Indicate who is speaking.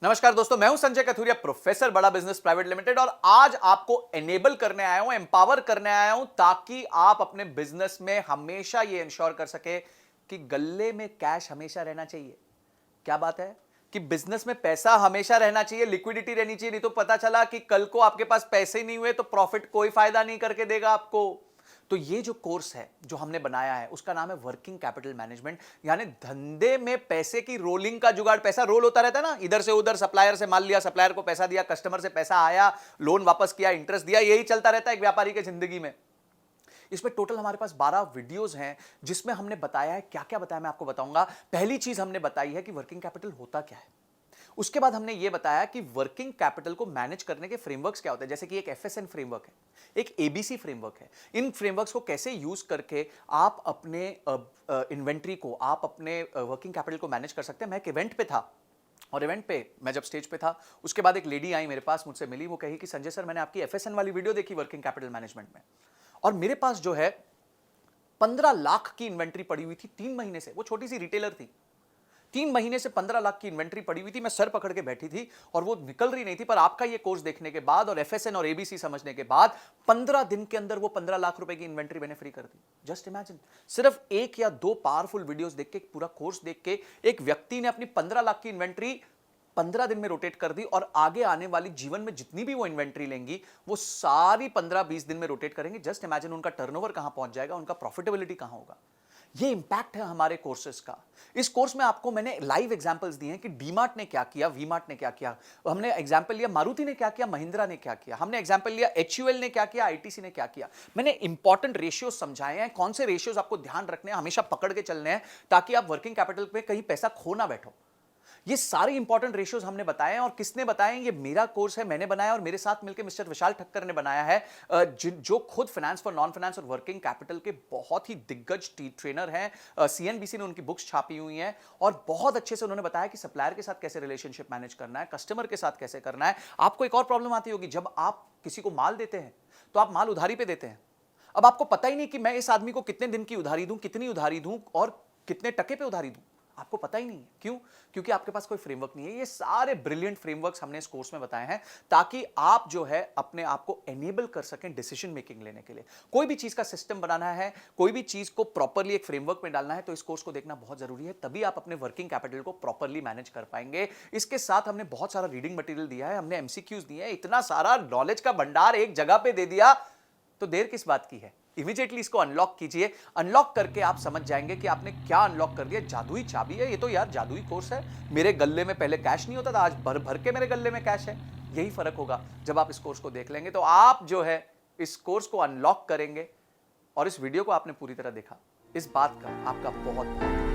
Speaker 1: नमस्कार दोस्तों, मैं हूं संजय कथुरिया, प्रोफेसर बड़ा बिजनेस प्राइवेट लिमिटेड, और आज आपको एनेबल करने आया हूं, एम्पावर करने आया हूं, ताकि आप अपने बिजनेस में हमेशा ये इंश्योर कर सके कि गल्ले में कैश हमेशा रहना चाहिए। क्या बात है कि बिजनेस में पैसा हमेशा रहना चाहिए, लिक्विडिटी रहनी चाहिए। नहीं तो पता चला कि कल को आपके पास पैसे नहीं हुए तो प्रॉफिट कोई फायदा नहीं करके देगा आपको। तो ये जो कोर्स है जो हमने बनाया है उसका नाम है वर्किंग कैपिटल मैनेजमेंट, यानी धंधे में पैसे की रोलिंग का जुगाड़। पैसा रोल होता रहता है ना, इधर से उधर, सप्लायर से माल लिया, सप्लायर को पैसा दिया, कस्टमर से पैसा आया, लोन वापस किया, इंटरेस्ट दिया, यही चलता रहता है एक व्यापारी की जिंदगी में। इसमें टोटल हमारे पास 12 वीडियोस हैं जिसमें हमने बताया है, क्या क्या बताया मैं आपको बताऊंगा। पहली चीज हमने बताई है कि वर्किंग कैपिटल होता क्या है। उसके बाद हमने यह बताया कि वर्किंग कैपिटल को मैनेज करने के फ्रेमवर्क्स क्या होते हैं, जैसे कि एक एफएसएन फ्रेमवर्क है, एक एबीसी फ्रेमवर्क है। इन फ्रेमवर्क्स को कैसे यूज करके आप अपने इन्वेंट्री को, आप अपने वर्किंग कैपिटल को मैनेज कर सकते हैं। मैं एक इवेंट पे था, और इवेंट पे मैं जब स्टेज पे था, उसके बाद एक लेडी आई मेरे पास, मुझसे मिली, वो कही कि संजय सर, मैंने आपकी एफएसएन वाली वीडियो देखी वर्किंग कैपिटल मैनेजमेंट में, और मेरे पास जो है 15 लाख की इन्वेंट्री पड़ी हुई थी 3 महीने से। वो छोटी सी रिटेलर थी, 3 महीने से 15 लाख की इन्वेंट्री पड़ी हुई थी। मैं सर पकड़ के बैठी थी और वो निकल रही नहीं थी। पर आपका ये कोर्स देखने के बाद और एफएसएन और एबीसी समझने के बाद 15 दिन के अंदर वो 15 लाख रुपए की इन्वेंट्री मैंने फ्री कर दी। जस्ट इमेजिन, सिर्फ एक या दो पावरफुल वीडियोस देख के, पूरा कोर्स देख के, एक व्यक्ति ने अपनी 15 लाख की इन्वेंट्री 15 दिन में रोटेट कर दी, और आगे आने वाली जीवन में जितनी भी वो इन्वेंट्री लेंगी वो सारी 15-20 दिन में रोटेट करेंगे। जस्ट इमेजिन उनका टर्नओवर कहां पहुंच जाएगा, उनका प्रॉफिटेबिलिटी कहां होगा। ये इंपैक्ट है हमारे कोर्सेज का। इस कोर्स में आपको मैंने लाइव एग्जांपल्स दिए हैं कि डीमार्ट ने क्या किया, वीमार्ट ने क्या किया। हमने एग्जांपल लिया मारुति ने क्या किया, महिंद्रा ने क्या किया। हमने एग्जांपल लिया एचयूएल ने क्या किया, आईटीसी ने क्या किया। मैंने इंपॉर्टेंट रेशियोज समझाए हैं, कौन से रेशियोज आपको ध्यान रखने हैं, हमेशा पकड़ के चलने हैं, ताकि आप वर्किंग कैपिटल पे कहीं पैसा खो ना बैठो। ये सारे इंपॉर्टेंट रेशियोज हमने बताए हैं। और किसने बताए हैं? ये मेरा कोर्स है, मैंने बनाया, और मेरे साथ मिलकर मिस्टर विशाल ठक्कर ने बनाया है, जो खुद फाइनेंस फॉर नॉन फाइनेंस और वर्किंग कैपिटल के बहुत ही दिग्गज ट्रेनर हैं। सीएनबीसी ने उनकी बुक्स छापी हुई हैं, और बहुत अच्छे से उन्होंने बताया कि सप्लायर के साथ कैसे रिलेशनशिप मैनेज करना है, कस्टमर के साथ कैसे करना है। आपको एक और प्रॉब्लम आती होगी, जब आप किसी को माल देते हैं तो आप माल उधारी पे देते हैं। अब आपको पता ही नहीं कि मैं इस आदमी को कितने दिन की उधारी दूं, कितनी उधारी दूं, और कितने टके पे उधारी दूं। आपको पता ही नहीं है। क्यों? क्योंकि आपके पास कोई फ्रेमवर्क नहीं है। ये सारे ब्रिलियंट फ्रेमवर्क्स हमने इस कोर्स में बताए हैं, ताकि आप जो है अपने आप को एनेबल कर सकें डिसीजन मेकिंग लेने के लिए। कोई भी चीज का सिस्टम बनाना है, कोई भी चीज को प्रॉपरली एक फ्रेमवर्क में डालना है, तो इस कोर्स को देखना बहुत जरूरी है। तभी आप अपने वर्किंग कैपिटल को प्रॉपरली मैनेज कर पाएंगे। इसके साथ हमने बहुत सारा रीडिंग मटेरियल दिया है, हमने एमसीक्यूज दिए हैं, इतना सारा नॉलेज का भंडार एक जगह पे दे दिया, तो देर किस बात की है। इमीडिएटली इसको अनलॉक कीजिए। अनलॉक करके आप समझ जाएंगे कि आपने क्या अनलॉक कर दिया। जादुई चाबी है ये तो यार, जादुई कोर्स है। मेरे गल्ले में पहले कैश नहीं होता था, आज भर भर के मेरे गल्ले में कैश है। यही फर्क होगा जब आप इस कोर्स को देख लेंगे। तो आप जो है इस कोर्स को अनलॉक करेंगे, और इस वीडियो को आपने पूरी तरह देखा, इस बात का आपका बहुत